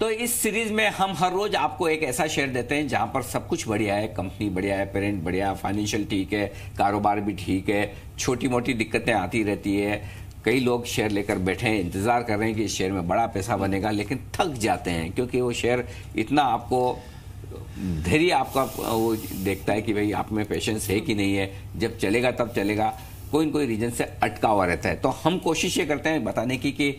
तो इस सीरीज में हम हर रोज आपको एक ऐसा शेयर देते हैं जहां पर सब कुछ बढ़िया है, कंपनी बढ़िया है, पेरेंट बढ़िया है, फाइनेंशियल ठीक है, कारोबार भी ठीक है, छोटी मोटी दिक्कतें आती रहती है। कई लोग शेयर लेकर बैठे हैं, इंतजार कर रहे हैं कि इस शेयर में बड़ा पैसा बनेगा, लेकिन थक जाते हैं क्योंकि वो शेयर इतना आपको धैर्य आपका वो देखता है कि भाई आप में पेशेंस है कि नहीं है, जब चलेगा तब चलेगा, कोई न कोई रीजन से अटका हुआ रहता है। तो हम कोशिश ये करते हैं बताने की कि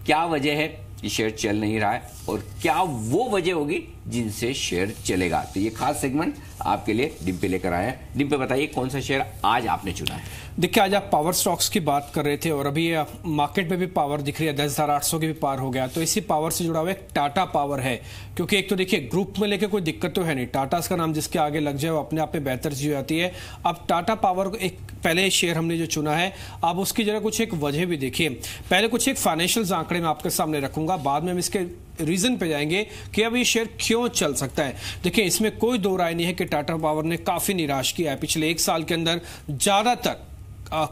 क्या वजह है कि शेयर चल नहीं रहा है और क्या वो वजह होगी जिनसे शेयर चलेगा। तो ये खास सेगमेंट आपके लिए डिम्पे लेकर आए हैं। डिम्पे बताइए कौन सा शेयर आज आपने चुना है? देखिए, आज आप पावर स्टॉक्स की बात कर रहे थे और अभी मार्केट में भी पावर दिख रही है, 10,800 के भी पार हो गया। तो इसी पावर से जुड़ा हुआ एक टाटा पावर है, क्योंकि एक तो देखिए ग्रुप में लेके कोई दिक्कत तो है नहीं, टाटा का नाम जिसके आगे लग जाए वो अपने आप में बेहतर चीज हो जाती है। अब टाटा पावर एक पहले शेयर हमने जो चुना है, अब उसकी जरा कुछ एक वजह भी देखिए। पहले कुछ एक फाइनेंशियल आंकड़े मैं आपके सामने रखूंगा, बाद में हम इसके रीजन पे जाएंगे कि अब ये शेयर क्यों चल सकता है। देखिए, इसमें कोई दो राय नहीं है कि टाटा पावर ने काफी निराश किया है। पिछले एक साल के अंदर ज्यादातर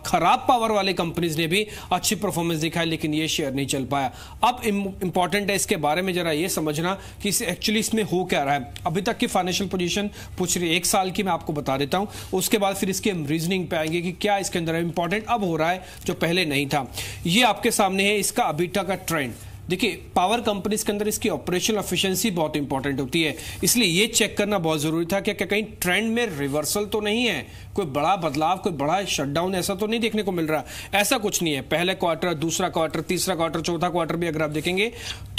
खराब पावर वाले कंपनीज ने भी अच्छी परफॉर्मेंस दिखाई, लेकिन ये शेयर नहीं चल पाया। अब इंपॉर्टेंट है इसके बारे में जरा ये समझना कि एक्चुअली इसमें हो क्या रहा है। अभी तक की फाइनेंशियल पोजीशन पूछ रही है, एक साल की मैं आपको बता देता हूं, उसके बाद फिर इसके रीजनिंग पे आएंगे कि क्या इसके अंदर इंपॉर्टेंट अब हो रहा है जो पहले नहीं था। ये आपके सामने है इसका अबीटा का ट्रेंड। देखिए, पावर कंपनीज के अंदर इसकी ऑपरेशनल एफिशिएंसी बहुत इंपॉर्टेंट होती है, इसलिए ये चेक करना बहुत जरूरी था कि कहीं ट्रेंड में रिवर्सल तो नहीं है, कोई बड़ा बदलाव, कोई बड़ा शटडाउन ऐसा तो नहीं देखने को मिल रहा। ऐसा कुछ नहीं है। पहले क्वार्टर, दूसरा क्वार्टर, तीसरा क्वार्टर, चौथा क्वार्टर भी अगर आप देखेंगे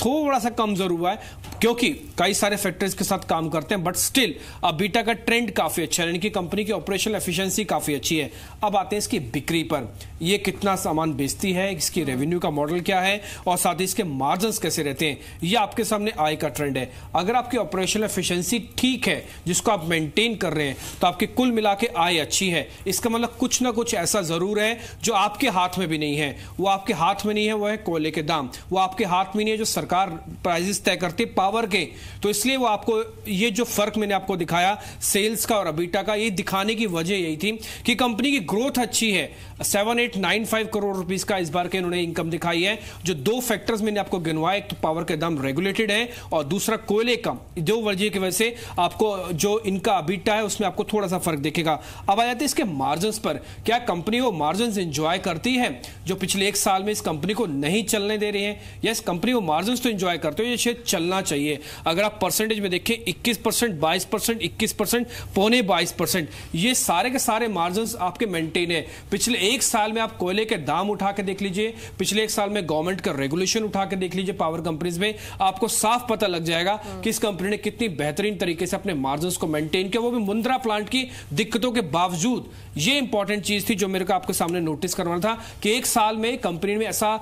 थोड़ा सा कमजोर हुआ है, क्योंकि कई सारे फैक्टर्स के साथ काम करते हैं, बट स्टिल अबीटा का ट्रेंड काफी अच्छा है, यानी कि कंपनी की ऑपरेशनल एफिशिएंसी काफी अच्छी है। अब आते हैं इसकी बिक्री पर, ये कितना सामान बेचती है, इसकी रेवेन्यू का मॉडल क्या है और साथ ही इसके मार्जिन्स कैसे रहते हैं। ये आपके सामने आय का ट्रेंड है। अगर आपकी ऑपरेशनल एफिशिएंसी ठीक है, जिसको आप मेंटेन कर रहे हैं, तो आपकी कुल मिला के आय अच्छी है। इसका मतलब कुछ ना कुछ ऐसा जरूर है जो आपके हाथ में भी नहीं है। वो आपके हाथ में नहीं है, वो है कोयले के दाम। वो आपके हाथ में नहीं है जो सरकार प्राइसेस तय करती है पावर के। तो इसलिए वो आपको ये जो फर्क मैंने आपको दिखाया सेल्स का और अबीटा का, ये दिखाने की वजह यही थी कि कंपनी की ग्रोथ अच्छी है। 7895 करोड़ रुपीस का इस बार के इन्होंने इनकम दिखाई है। जो दो फैक्टर्स मैंने आपको गिनवाए, एक तो पावर के दाम रेगुलेटेड है और दूसरा कोयले का, दो वजह की वजह से आपको जो इनका अबीटा है उसमें आपको थोड़ा सा फर्क दिखेगा। अब आ जाते हैं इसके मार्जिन्स पर। क्या कंपनी वो मार्जिन्स एंजॉय करती है जो पिछले एक साल में इस कंपनी को नहीं चलने दे रही है? यस, कंपनी वो मार्जिन्स तो एंजॉय करते हो, ये शेयर चलना चाहिए। अगर आप परसेंटेज में देखें 21%, 22%, 21%, पौने 22%, ये सारे के सारे मार्जिन्स आपके मेंटेन है। पिछले एक साल में आप कोयले के दाम उठा के देख लीजिए, पिछले एक साल में गवर्नमेंट का रेगुलेशन उठा के देख लीजिए पावर कंपनीज में, आपको साफ पता लग जाएगा कि इस कंपनी ने कितनी बेहतरीन तरीके से अपने मार्जिन्स को मेंटेन किया, वो भी मुंद्रा प्लांट की दिक्कतों के बावजूद। ये इंपॉर्टेंट चीज थी जो मेरे को आपके सामने नोटिस करवाना था कि एक साल में कंपनी में ऐसा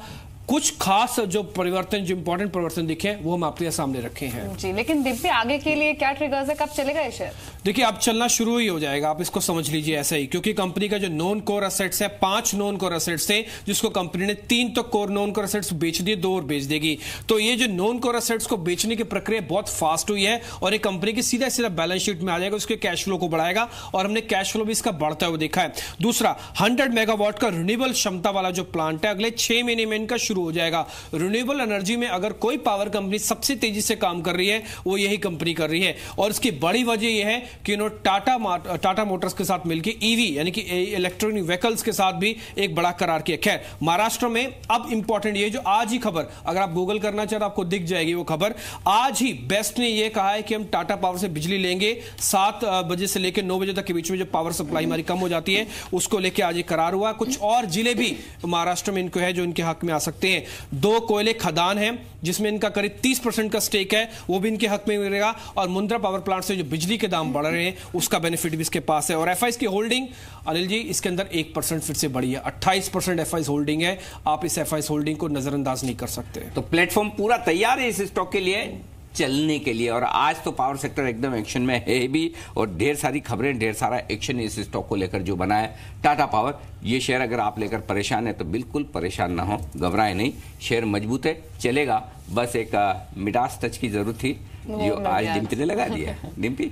कुछ खास जो परिवर्तन, जो इंपॉर्टेंट परिवर्तन दिखे वो हम आपके सामने रखे हैं जी। लेकिन दिव्य, आगे के लिए क्या ट्रिगर्स है, कब चलेगा ये शेयर? देखिए, अब चलना शुरू ही हो जाएगा, आप इसको समझ लीजिए ऐसा ही, क्योंकि कंपनी का जो नॉन कोर एसेट्स है, 5 नॉन कोर एसेट्स थे, जिसको कंपनी ने 3 तो कोर नॉन कोर एसेट्स बेच दिए, 2 और बेच देगी। तो ये जो नॉन कोर एसेट्स को बेचने की प्रक्रिया बहुत फास्ट हुई है और एक कंपनी की सीधा सीधा बैलेंस शीट में आ जाएगा, उसके कैश फ्लो को बढ़ाएगा और हमने कैश फ्लो भी इसका बढ़ता हुआ देखा है। दूसरा, 100 मेगावाट का रिन्यूएबल क्षमता वाला जो प्लांट है, अगले 6 महीने में इनका शुरू हो जाएगा। रिन्यूएबल एनर्जी में अगर कोई पावर कंपनी सबसे तेजी से काम कर रही है, वो यही कंपनी कर रही है। और इसकी बड़ी वजह यह है कि इन्होंने टाटा मोटर्स के साथ मिलकर ईवी यानी कि इलेक्ट्रॉनिक व्हीकल्स के साथ भी एक बड़ा करार किया। खैर, महाराष्ट्र में अब इंपॉर्टेंट ये जो आज ही खबर, अगर आप गूगल करना चाहे तो आपको दिख जाएगी वो खबर। आज ही बेस्ट ने यह कहा है कि हम टाटा पावर से बिजली लेंगे, 7 बजे से लेकर 9 बजे तक के बीच में जो पावर सप्लाई हमारी कम हो जाती है, उसको लेकर आज ये करार हुआ। कुछ और जिले भी महाराष्ट्र में इनको है जो इनके हक में आ सकते हैं। 2 कोयले खदान है जिसमें इनका करीब 30% का स्टेक है, वो भी इनके हक में मिलेगा। और मुंद्रा पावर प्लांट से जो बिजली के दाम बढ़ रहे हैं उसका बेनिफिट भी इसके पास है। और एफआईज की होल्डिंग, अनिल जी, इसके अंदर 1% फिर से बढ़ी है, 28% एफआईज होल्डिंग है। आप इस एफआईज होल्डिंग को नजरअंदाज नहीं कर सकते। तो प्लेटफॉर्म पूरा तैयार है इस स्टॉक के लिए चलने के लिए। और आज तो पावर सेक्टर एकदम एक्शन में है भी और ढेर सारी खबरें, ढेर सारा एक्शन इस स्टॉक को लेकर जो बना है टाटा पावर। ये शेयर अगर आप लेकर परेशान है तो बिल्कुल परेशान ना हो, घबराए नहीं, शेयर मजबूत है, चलेगा। बस एक मिडास टच की जरूरत थी जो आज डिम्पी ने लगा दिया। डिम्पी